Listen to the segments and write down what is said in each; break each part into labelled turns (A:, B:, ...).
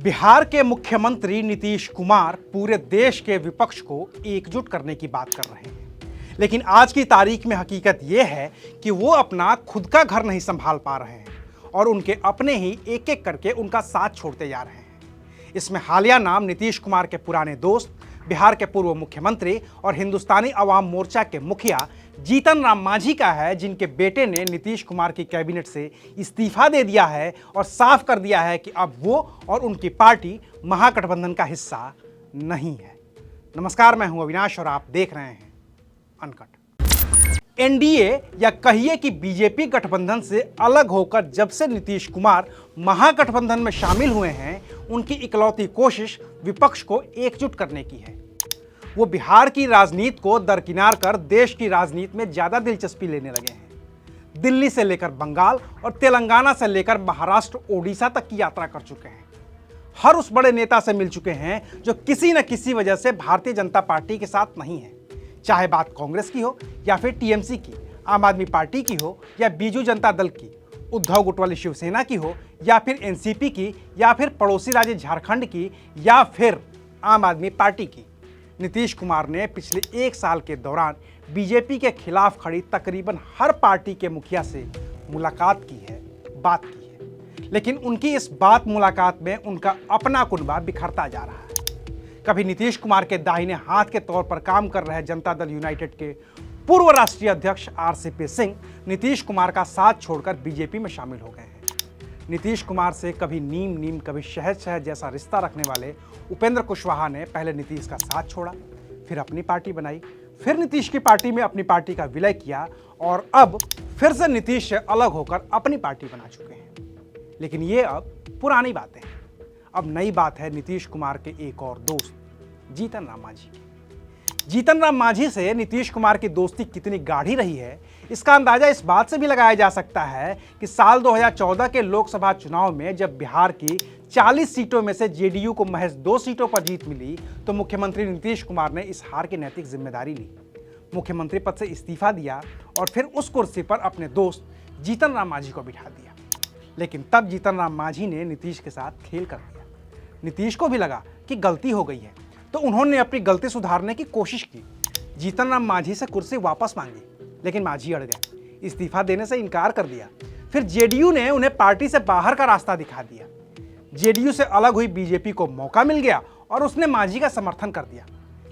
A: बिहार के मुख्यमंत्री नीतीश कुमार पूरे देश के विपक्ष को एकजुट करने की बात कर रहे हैं, लेकिन आज की तारीख में हकीकत यह है कि वो अपना खुद का घर नहीं संभाल पा रहे हैं और उनके अपने ही एक एक करके उनका साथ छोड़ते जा रहे हैं। इसमें हालिया नाम नीतीश कुमार के पुराने दोस्त, बिहार के पूर्व मुख्यमंत्री और हिंदुस्तानी अवाम मोर्चा के मुखिया जीतन राम मांझी का है, जिनके बेटे ने नीतीश कुमार की कैबिनेट से इस्तीफा दे दिया है और साफ कर दिया है कि अब वो और उनकी पार्टी महागठबंधन का हिस्सा नहीं है। नमस्कार, मैं हूं अविनाश और आप देख रहे हैं अनकट। एनडीए या कहिए कि बीजेपी गठबंधन से अलग होकर जब से नीतीश कुमार महागठबंधन में शामिल हुए हैं, उनकी इकलौती कोशिश विपक्ष को एकजुट करने की है। वो बिहार की राजनीति को दरकिनार कर देश की राजनीति में ज्यादा दिलचस्पी लेने लगे हैं। दिल्ली से लेकर बंगाल और तेलंगाना से लेकर महाराष्ट्र, ओडिशा तक की यात्रा कर चुके हैं। हर उस बड़े नेता से मिल चुके हैं जो किसी न किसी वजह से भारतीय जनता पार्टी के साथ नहीं है, चाहे बात कांग्रेस की हो या फिर टीएमसी की, आम आदमी पार्टी की हो या बीजू जनता दल की, उद्धव गुट वाली शिवसेना की हो या फिर एनसीपी की या फिर पड़ोसी राज्य झारखंड की या फिर आम आदमी पार्टी की। नीतीश कुमार ने पिछले एक साल के दौरान बीजेपी के खिलाफ खड़ी तकरीबन हर पार्टी के मुखिया से मुलाकात की है, बात की है, लेकिन उनकी इस बात मुलाकात में उनका अपना कुनबा बिखरता जा रहा है। कभी नीतीश कुमार के दाहिने हाथ के तौर पर काम कर रहे जनता दल यूनाइटेड के पूर्व राष्ट्रीय अध्यक्ष आरसीपी सिंह नीतीश कुमार का साथ छोड़कर बीजेपी में शामिल हो गए हैं। नीतीश कुमार से कभी नीम नीम कभी शहद शहद जैसा रिश्ता रखने वाले उपेंद्र कुशवाहा ने पहले नीतीश का साथ छोड़ा, फिर अपनी पार्टी बनाई, फिर नीतीश की पार्टी में अपनी पार्टी का विलय किया और अब फिर से नीतीश से अलग होकर अपनी पार्टी बना चुके हैं। लेकिन ये अब पुरानी बातें हैं। अब नई बात है नीतीश कुमार के एक और दोस्त जीतन राम मांझी की। जीतन राम मांझी से नीतीश कुमार की दोस्ती कितनी गाढ़ी रही है, इसका अंदाजा इस बात से भी लगाया जा सकता है कि साल 2014 के लोकसभा चुनाव में जब बिहार की 40 सीटों में से जेडीयू को महज 2 सीटों पर जीत मिली, तो मुख्यमंत्री नीतीश कुमार ने इस हार की नैतिक जिम्मेदारी ली, मुख्यमंत्री पद से इस्तीफा दिया और फिर उस कुर्सी पर अपने दोस्त जीतन राम मांझी को बिठा दिया। लेकिन तब जीतन राम मांझी ने नीतीश के साथ खेल कर दिया। नीतीश को भी लगा कि गलती हो गई है, तो उन्होंने अपनी गलती सुधारने की कोशिश की। जीतन राम मांझी से कुर्सी वापस मांगी, लेकिन मांझी अड़ गए, इस्तीफा देने से इनकार कर दिया। फिर जेडीयू ने उन्हें पार्टी से बाहर का रास्ता दिखा दिया। जेडीयू से अलग हुई बीजेपी को मौका मिल गया और उसने मांझी का समर्थन कर दिया,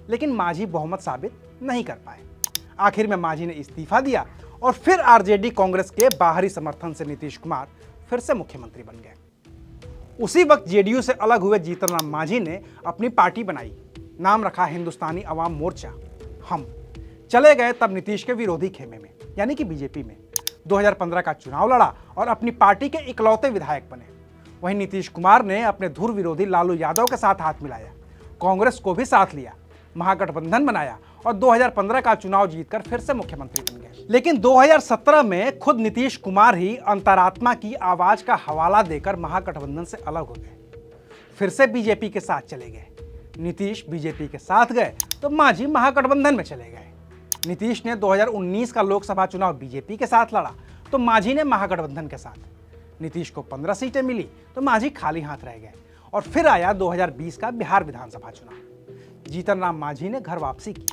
A: लेकिन मांझी बहुमत साबित नहीं कर पाए। आखिर में मांझी ने इस्तीफा दिया और फिर आरजेडी कांग्रेस के बाहरी समर्थन से नीतीश कुमार फिर से मुख्यमंत्री बन गए। उसी वक्त जेडीयू से अलग हुए जीतन राम मांझी ने अपनी पार्टी बनाई, नाम रखा हिंदुस्तानी अवाम मोर्चा। हम चले गए तब नीतीश के विरोधी खेमे में, यानी कि बीजेपी में। 2015 का चुनाव लड़ा और अपनी पार्टी के इकलौते विधायक बने। वहीं नीतीश कुमार ने अपने धुर विरोधी लालू यादव के साथ हाथ मिलाया, कांग्रेस को भी साथ लिया, महागठबंधन बनाया और 2015 का चुनाव जीतकर फिर से मुख्यमंत्री बन गए। लेकिन 2017 में खुद नीतीश कुमार ही अंतरात्मा की आवाज का हवाला देकर महागठबंधन से अलग हो गए, फिर से बीजेपी के साथ चले गए। नीतीश बीजेपी के साथ गए तो मांझी महागठबंधन में चले गए। नीतीश ने 2019 का लोकसभा चुनाव बीजेपी के साथ लड़ा तो मांझी ने महागठबंधन के साथ। नीतीश को 15 सीटें मिली तो मांझी खाली हाथ रह गए और फिर आया 2020 का बिहार विधानसभा चुनाव। जीतन राम मांझी ने घर वापसी की,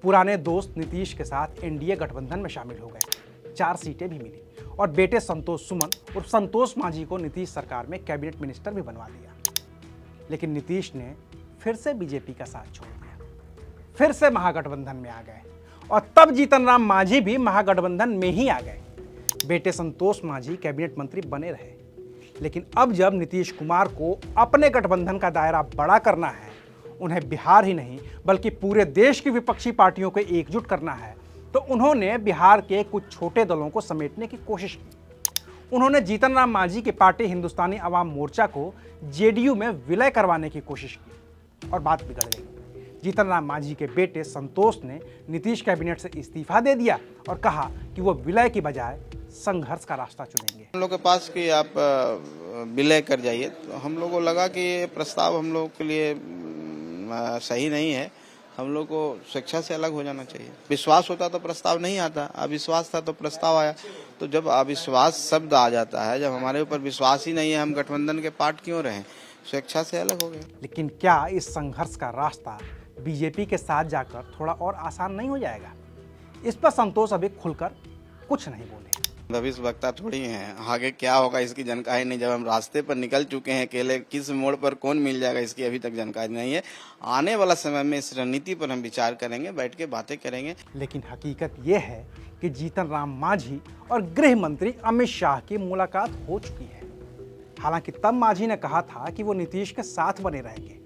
A: पुराने दोस्त नीतीश के साथ एनडीए गठबंधन में शामिल हो गए, 4 सीटें भी मिली और बेटे संतोष सुमन और संतोष मांझी को नीतीश सरकार में कैबिनेट मिनिस्टर भी बनवा दिया। लेकिन नीतीश ने फिर से बीजेपी का साथ छोड़ दिया, फिर से महागठबंधन में आ गए और तब जीतन राम मांझी भी महागठबंधन में ही आ गए। बेटे संतोष मांझी कैबिनेट मंत्री बने रहे। लेकिन अब जब नीतीश कुमार को अपने गठबंधन का दायरा बड़ा करना है, उन्हें बिहार ही नहीं बल्कि पूरे देश की विपक्षी पार्टियों को एकजुट करना है, तो उन्होंने बिहार के कुछ छोटे दलों को समेटने की कोशिश की। उन्होंने जीतन राम मांझी की पार्टी हिंदुस्तानी अवाम मोर्चा को जेडीयू में विलय करवाने की कोशिश की और बात बिगड़ गई। जीतन राम मांझी के बेटे संतोष ने नीतीश कैबिनेट से इस्तीफा दे दिया और कहा कि वो विलय की बजाय संघर्ष का रास्ता चुनेंगे।
B: हम लोग के पास कि आप विलय कर जाइए, तो हम लोगों को लगा कि ये प्रस्ताव हम लोग के लिए सही नहीं है। हम लोग को शिक्षा से अलग हो जाना चाहिए। विश्वास होता तो प्रस्ताव नहीं आता, अविश्वास था तो प्रस्ताव आया। तो जब अविश्वास शब्द आ जाता है, जब हमारे ऊपर विश्वास ही नहीं है, हम गठबंधन के पार्ट क्यों रहें? स्वेच्छा से अलग हो गए।
A: लेकिन क्या इस संघर्ष का रास्ता बीजेपी के साथ जाकर थोड़ा और आसान नहीं हो जाएगा? इस पर संतोष अभी खुलकर कुछ नहीं बोले।
B: भविष्य वक्ता थोड़ी हैं, आगे क्या होगा इसकी जानकारी नहीं। जब हम रास्ते पर निकल चुके हैं, अकेले किस मोड़ पर कौन मिल जाएगा इसकी अभी तक जानकारी नहीं है। आने वाला समय में इस रणनीति पर हम विचार करेंगे, बैठ के बातें करेंगे।
A: लेकिन हकीकत यह है कि जीतन राम मांझी और गृह मंत्री अमित शाह की मुलाकात हो चुकी है। हालांकि तब मांझी ने कहा था कि वो नीतीश के साथ बने रहेंगे,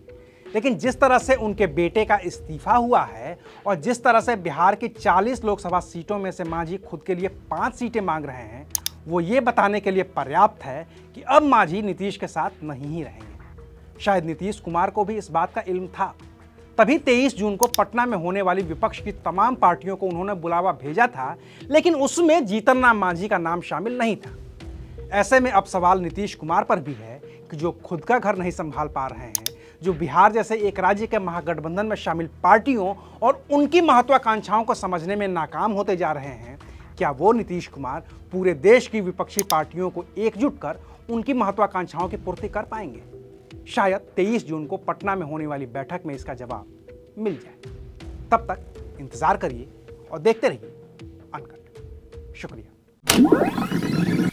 A: लेकिन जिस तरह से उनके बेटे का इस्तीफा हुआ है और जिस तरह से बिहार की 40 लोकसभा सीटों में से मांझी खुद के लिए 5 सीटें मांग रहे हैं, वो ये बताने के लिए पर्याप्त है कि अब मांझी नीतीश के साथ नहीं ही रहेंगे। शायद नीतीश कुमार को भी इस बात का इल्म था, तभी 23 जून को पटना में होने वाली विपक्ष की तमाम पार्टियों को उन्होंने बुलावा भेजा था, लेकिन उसमें जीतन राम मांझी का नाम शामिल नहीं था। ऐसे में अब सवाल नीतीश कुमार पर भी है कि जो खुद का घर नहीं संभाल पा रहे हैं, जो बिहार जैसे एक राज्य के महागठबंधन में शामिल पार्टियों और उनकी महत्वाकांक्षाओं को समझने में नाकाम होते जा रहे हैं, क्या वो नीतीश कुमार पूरे देश की विपक्षी पार्टियों को एकजुट कर उनकी महत्वाकांक्षाओं की पूर्ति कर पाएंगे? शायद 23 जून को पटना में होने वाली बैठक में इसका जवाब मिल जाए। तब तक इंतजार करिए और देखते रहिए अनकट। शुक्रिया।